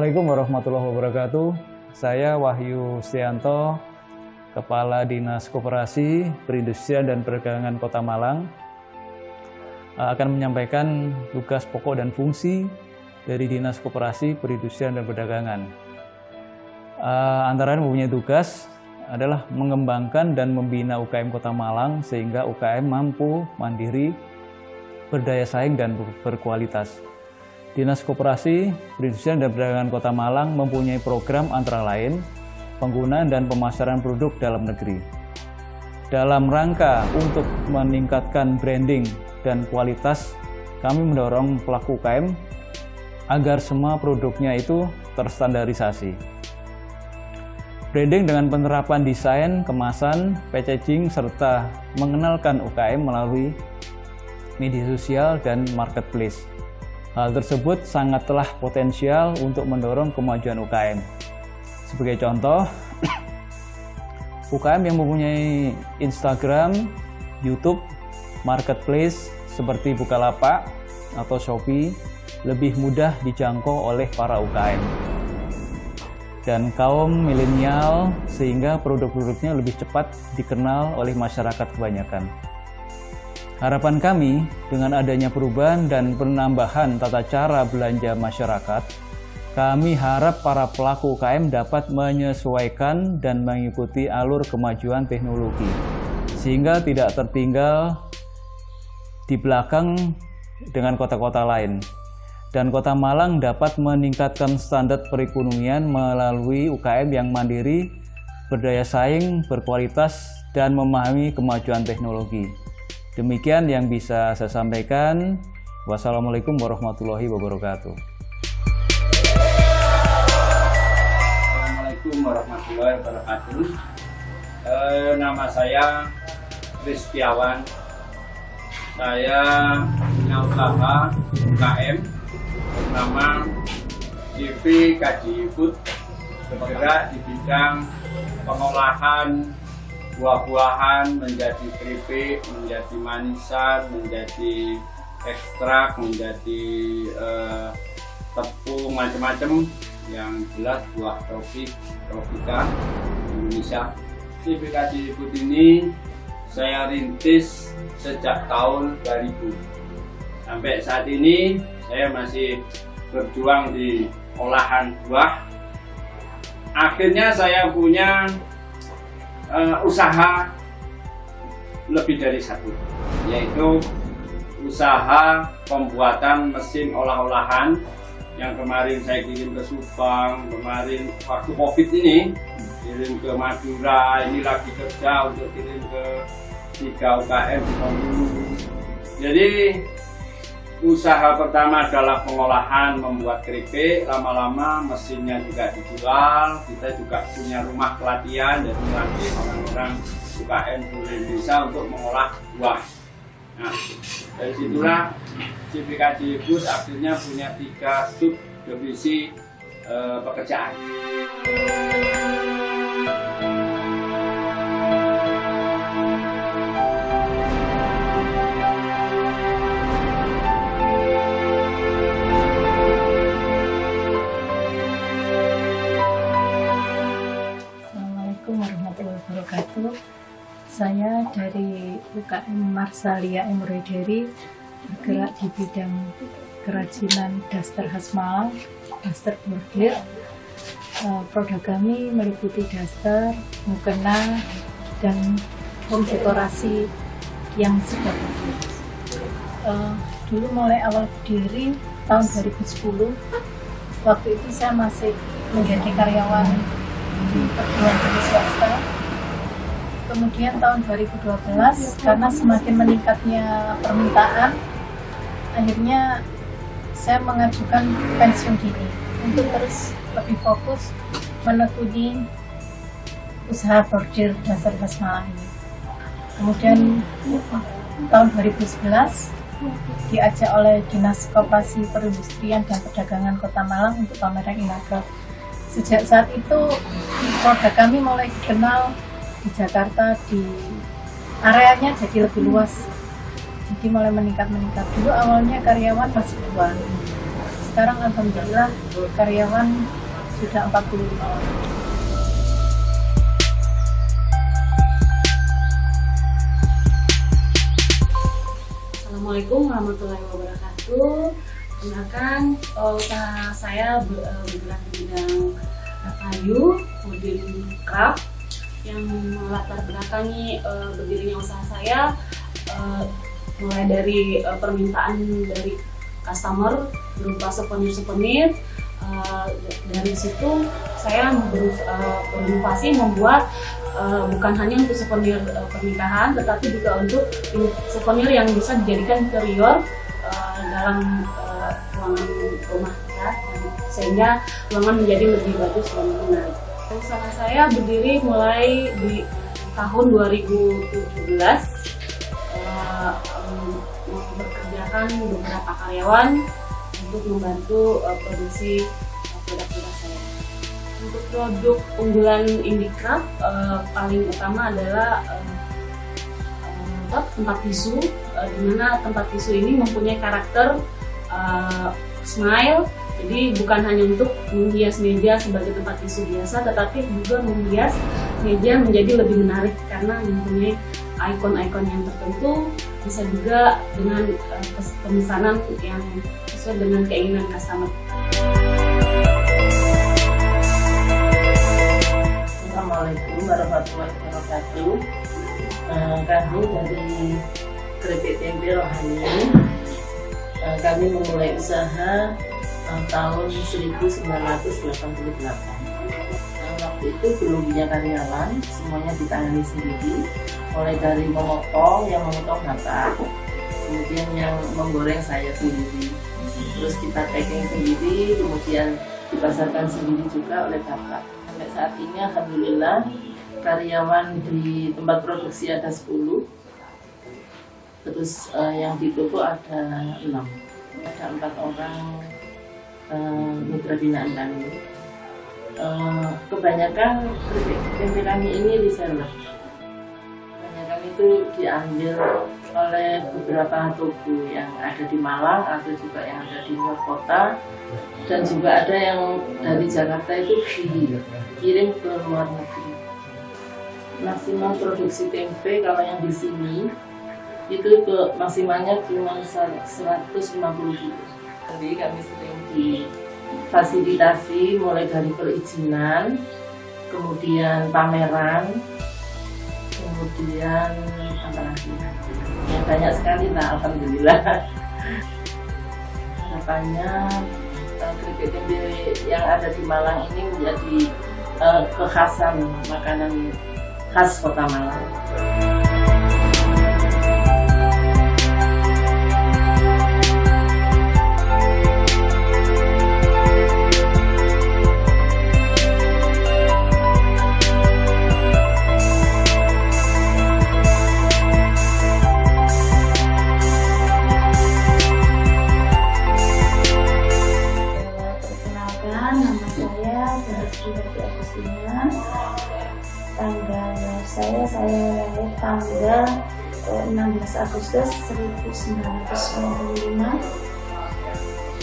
Assalamualaikum warahmatullahi wabarakatuh. Saya Wahyu Stianto, Kepala Dinas Koperasi, Perindustrian dan Perdagangan Kota Malang, akan menyampaikan tugas pokok dan fungsi dari Dinas Koperasi, Perindustrian dan Perdagangan. Antara lain mempunyai tugas adalah mengembangkan dan membina UKM Kota Malang sehingga UKM mampu mandiri, berdaya saing dan berkualitas. Dinas Koperasi, Perindustrian dan Perdagangan Kota Malang mempunyai program antara lain penggunaan dan pemasaran produk dalam negeri. Dalam rangka untuk meningkatkan branding dan kualitas, kami mendorong pelaku UKM agar semua produknya itu terstandarisasi. Branding dengan penerapan desain, kemasan, packaging, serta mengenalkan UKM melalui media sosial dan marketplace. Hal tersebut sangatlah potensial untuk mendorong kemajuan UKM. Sebagai contoh, UKM yang mempunyai Instagram, YouTube, marketplace seperti Bukalapak atau Shopee lebih mudah dijangkau oleh para UKM dan kaum milenial sehingga produk-produknya lebih cepat dikenal oleh masyarakat kebanyakan. Harapan kami dengan adanya perubahan dan penambahan tata cara belanja masyarakat, kami harap para pelaku UKM dapat menyesuaikan dan mengikuti alur kemajuan teknologi, sehingga tidak tertinggal di belakang dengan kota-kota lain. Dan Kota Malang dapat meningkatkan standar perekonomian melalui UKM yang mandiri, berdaya saing, berkualitas, dan memahami kemajuan teknologi. Demikian yang bisa saya sampaikan. Wassalamualaikum warahmatullahi wabarakatuh. Assalamualaikum warahmatullahi wabarakatuh. Nama saya Kristiawan. Saya punya usaha UKM bernama CV Kaji Food, bergerak di bidang pengolahan buah-buahan menjadi keripik, menjadi manisan, menjadi ekstrak, menjadi tepung, macam-macam yang jelas buah tropika Indonesia. CV Kaji Food ini saya rintis sejak tahun 2000. Sampai saat ini saya masih berjuang di olahan buah. Akhirnya saya punya usaha lebih dari satu, yaitu usaha pembuatan mesin olah-olahan yang kemarin saya kirim ke Subang, kemarin waktu Covid ini kirim ke Madura, ini lagi kerja untuk kirim ke 3 UKM di Bengkulu. Jadi usaha pertama adalah pengolahan, membuat keripik. Lama-lama mesinnya juga dijual. Kita juga punya rumah pelatihan, jadi melatih orang-orang UKM seluruh Indonesia untuk mengolah buah. Nah, dari situlah CV Kaji Food akhirnya punya 3 sub divisi pekerjaan. Saya dari UKM Marsalia Embroidery bergerak di bidang kerajinan daster khas Malang, daster bordir. Produk kami meliputi daster, mukena, dan home dekorasi yang sudah bordir. Dulu mulai awal berdiri tahun 2010, waktu itu saya masih menjadi karyawan di perguruan tinggi swasta. Kemudian tahun 2012, karena semakin meningkatnya permintaan, akhirnya saya mengajukan pensiun dini untuk terus lebih fokus menekuni usaha bordir daster khas Malang ini. Kemudian tahun 2011 diajak oleh Dinas Koperasi, Perindustrian dan Perdagangan Kota Malang untuk pameran Inagraf. Sejak saat itu produk kami mulai dikenal di Jakarta, di areanya jadi lebih luas, jadi mulai meningkat. Dulu awalnya karyawan masih 2, sekarang alhamdulillah karyawan sudah 45 orang. Assalamualaikum warahmatullahi wabarakatuh. Perkenalkan, usaha saya bergerak di bidang kayu, modeling craft, yang melatar belakangi berdirinya usaha saya mulai dari permintaan dari customer berupa souvenir. Dari situ saya berinovasi membuat bukan hanya untuk souvenir pernikahan, tetapi juga untuk souvenir yang bisa dijadikan interior dalam ruangan rumah ya, sehingga ruangan menjadi lebih bagus dan menarik. Usaha saya berdiri mulai di tahun 2017, mempekerjakan beberapa karyawan untuk membantu produksi produk-produk saya. Untuk produk unggulan Indicraft paling utama adalah tempat tisu, di mana tempat tisu ini mempunyai karakter smile. Jadi bukan hanya untuk menghias meja sebagai tempat tisu biasa, tetapi juga menghias meja menjadi lebih menarik karena mempunyai ikon-ikon yang tertentu. Bisa juga dengan pemesanan yang sesuai dengan keinginan customer. Assalamualaikum warahmatullahi wabarakatuh. Kami dari Keripik Tempe Rohani, kami memulai usaha tahun 1988. Waktu itu belum punya karyawan, semuanya ditangani sendiri. Mulai dari memotong, yang memotong bapak, kemudian yang menggoreng saya sendiri. Terus kita packing sendiri, kemudian dipasarkan sendiri juga oleh bapak. Sampai saat ini alhamdulillah karyawan di tempat produksi ada 10. Terus yang di toko ada 6. Ada 4 orang mitra binaan kami. Kebanyakan tempe kami ini reseller. Kebanyakan itu diambil oleh beberapa toko yang ada di Malang, ada juga yang ada di luar kota, dan juga ada yang dari Jakarta itu dikirim ke luar negeri. Maksimal produksi tempe kalau yang di sini itu maksimalnya cuma 150 kilo. Jadi kami sering difasilitasi mulai dari perizinan, kemudian pameran, kemudian apa lagi? Ya, banyak sekali lah, alhamdulillah. Harapannya keripik tempe yang ada di Malang ini menjadi kekhasan makanan khas Kota Malang. Saya lahir tanggal 16 Agustus 1995.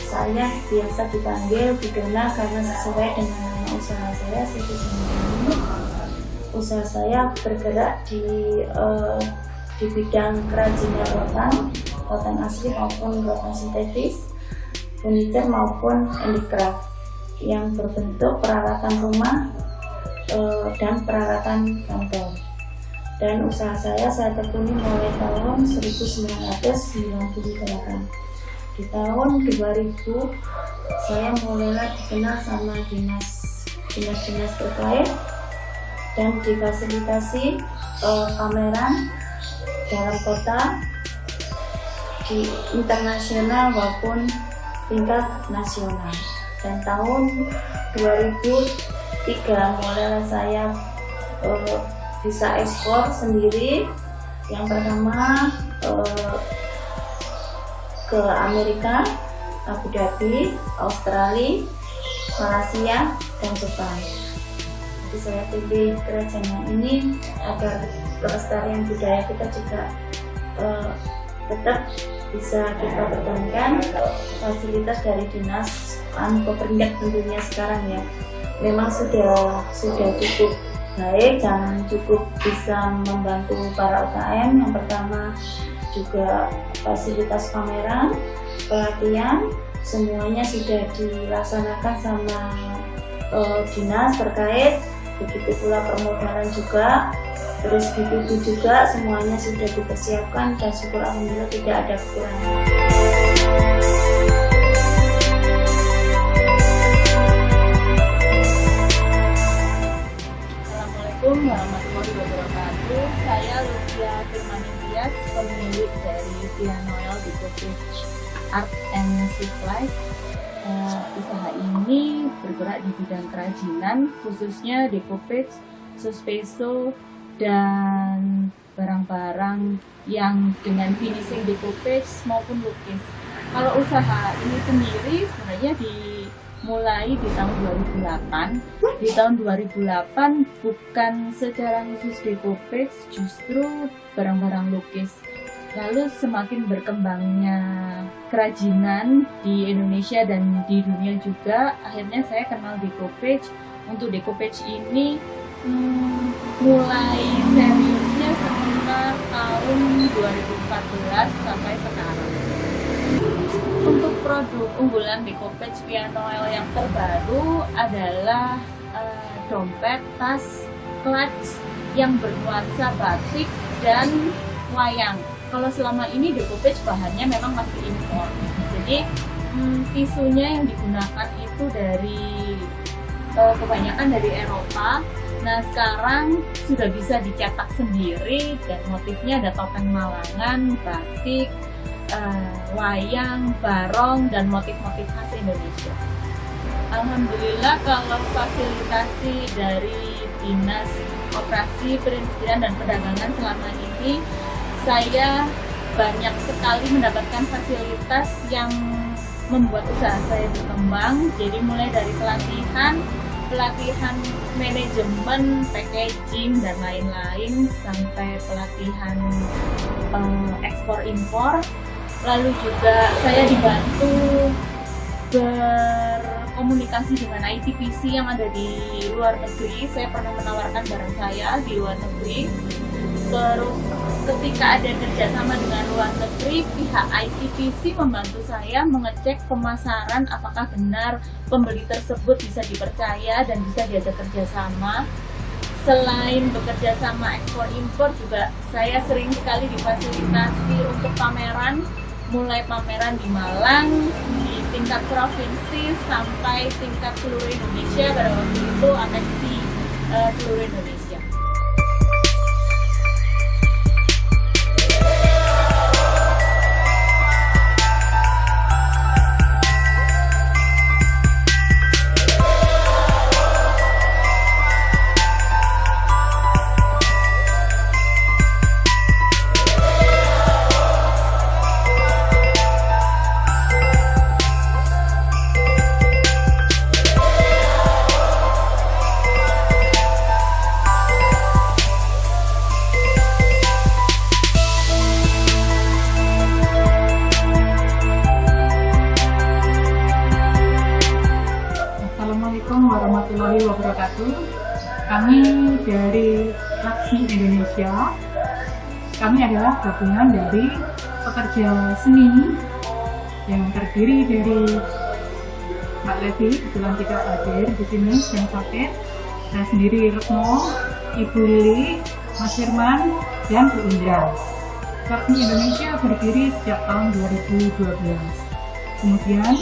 Saya biasa dipanggil Bidona karena sesuai dengan nama usaha saya, Siti Jamiani. Usaha saya bergerak di bidang kerajinan rotan asli maupun rotan sintetis, furniture maupun handicraft yang berbentuk peralatan rumah dan peralatan kantor. Dan usaha saya tekuni mulai tahun 1998. Di tahun 2000 saya mulailah dikenal sama dinas terkait dan difasilitasi pameran dalam kota, di internasional maupun tingkat nasional. Dan tahun 2003 mulailah saya bisa ekspor sendiri. Yang pertama ke Amerika, Abu Dhabi, Australia, Malaysia, dan Jepang. Jadi saya pilih kerajaan ini agar kelestarian budaya kita juga tetap bisa kita pertahankan. Fasilitas dari dinas Pemerintahan tentunya sekarang ya, memang sudah cukup baik dan cukup bisa membantu para UKM. Yang pertama juga fasilitas pameran, pelatihan, semuanya sudah dilaksanakan sama dinas terkait. Begitu pula permodalan juga, terus BPU juga, semuanya sudah dipersiapkan dan syukur alhamdulillah tidak ada kekurangan. Assalamualaikum warahmatullahi wabarakatuh. Saya Lucia Firmani Tias, pemilik dari Via Noel Decopage Art and Supplies. Usaha ini bergerak di bidang kerajinan, khususnya decopage, suspenso, dan barang-barang yang dengan finishing decopage maupun lukis. Kalau usaha ini sendiri sebenarnya dimulai di tahun 2008. Di tahun 2008 bukan secara khusus decopage, justru barang-barang lukis. Lalu semakin berkembangnya kerajinan di Indonesia dan di dunia juga, akhirnya saya kenal decopage. Untuk decopage ini mulai seriusnya sekitar tahun 2014 sampai sekarang. Untuk produk unggulan decopage Via Noel yang terbaru adalah dompet, tas, clutch yang bernuansa batik dan wayang. Kalau selama ini decopage bahannya memang masih impor, jadi tisunya yang digunakan itu dari kebanyakan dari Eropa. Nah sekarang sudah bisa dicetak sendiri dan motifnya ada topeng Malangan, batik, wayang, barong, dan motif-motif khas Indonesia. Alhamdulillah kalau fasilitasi dari Dinas Koperasi, Perindustrian, dan Perdagangan selama ini saya banyak sekali mendapatkan fasilitas yang membuat usaha saya berkembang. Jadi mulai dari pelatihan manajemen, packaging, dan lain-lain, sampai pelatihan ekspor impor. Lalu juga saya dibantu berkomunikasi dengan ITPC yang ada di luar negeri. Saya pernah menawarkan barang saya di luar negeri. Terus ketika ada kerjasama dengan luar negeri, pihak ITPC membantu saya mengecek pemasaran apakah benar pembeli tersebut bisa dipercaya dan bisa diajak kerjasama. Selain bekerja sama ekspor impor juga saya sering sekali difasilitasi untuk pameran, mulai pameran di Malang, di tingkat provinsi sampai tingkat seluruh Indonesia. Pada waktu itu aneksi seluruh Indonesia. Assalamualaikum warahmatullahi wabarakatuh. Kami dari Laksmi Indonesia. Kami adalah gabungan dari pekerja seni yang terdiri dari Mbak Levi, kebetulan tidak hadir di sini, yang sakit. Saya sendiri Retno, Ibu Lili, Mas Firman, dan Bu Indra. Laksmi Indonesia berdiri sejak tahun 2012. Kemudian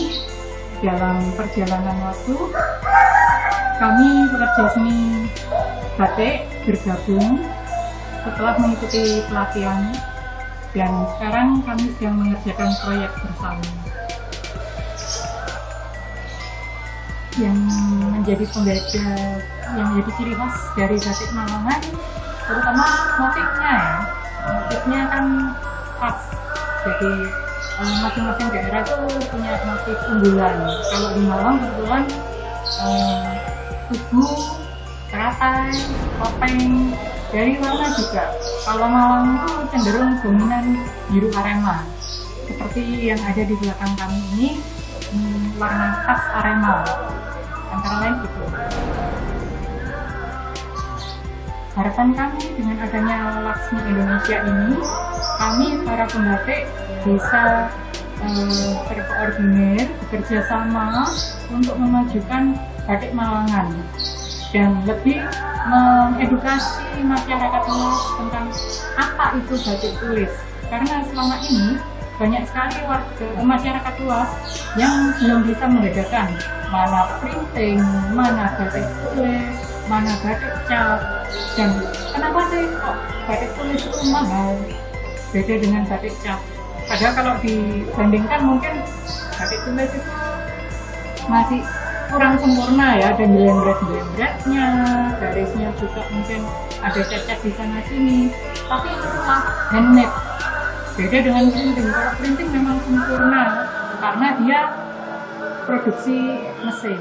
dalam perjalanan waktu, kami pekerja seni batik bergabung setelah mengikuti pelatihan, dan sekarang kami sedang mengerjakan proyek bersama. Yang menjadi pembeda, yang menjadi ciri khas dari batik Malangan, terutama motifnya ya. Motifnya kan khas, jadi masing-masing daerah itu punya motif unggulan. Kalau di Malang kebetulan tugu, teratai, topeng, dari warna juga. Kalau Malang itu cenderung dominan biru Arema, seperti yang ada di belakang kami ini, warna khas Arema. antara lain itu. Harapan kami dengan adanya Laksmi Indonesia ini, kami para pembatik bisa terkoordinir, bekerja sama untuk memajukan batik Malangan dan lebih mengedukasi masyarakat luas tentang apa itu batik tulis. Karena selama ini banyak sekali masyarakat luas yang belum bisa membedakan mana printing, mana batik tulis, mana batik cap, dan kenapa sih kok batik tulis itu mahal beda dengan batik cap. Padahal kalau dibandingkan mungkin batik tulis itu masih kurang sempurna ya, ada jilembret-jilembretnya, garisnya juga mungkin ada cacat di sana sini, tapi itulah handmade. Beda dengan printing. Kalau printing memang sempurna karena dia produksi mesin.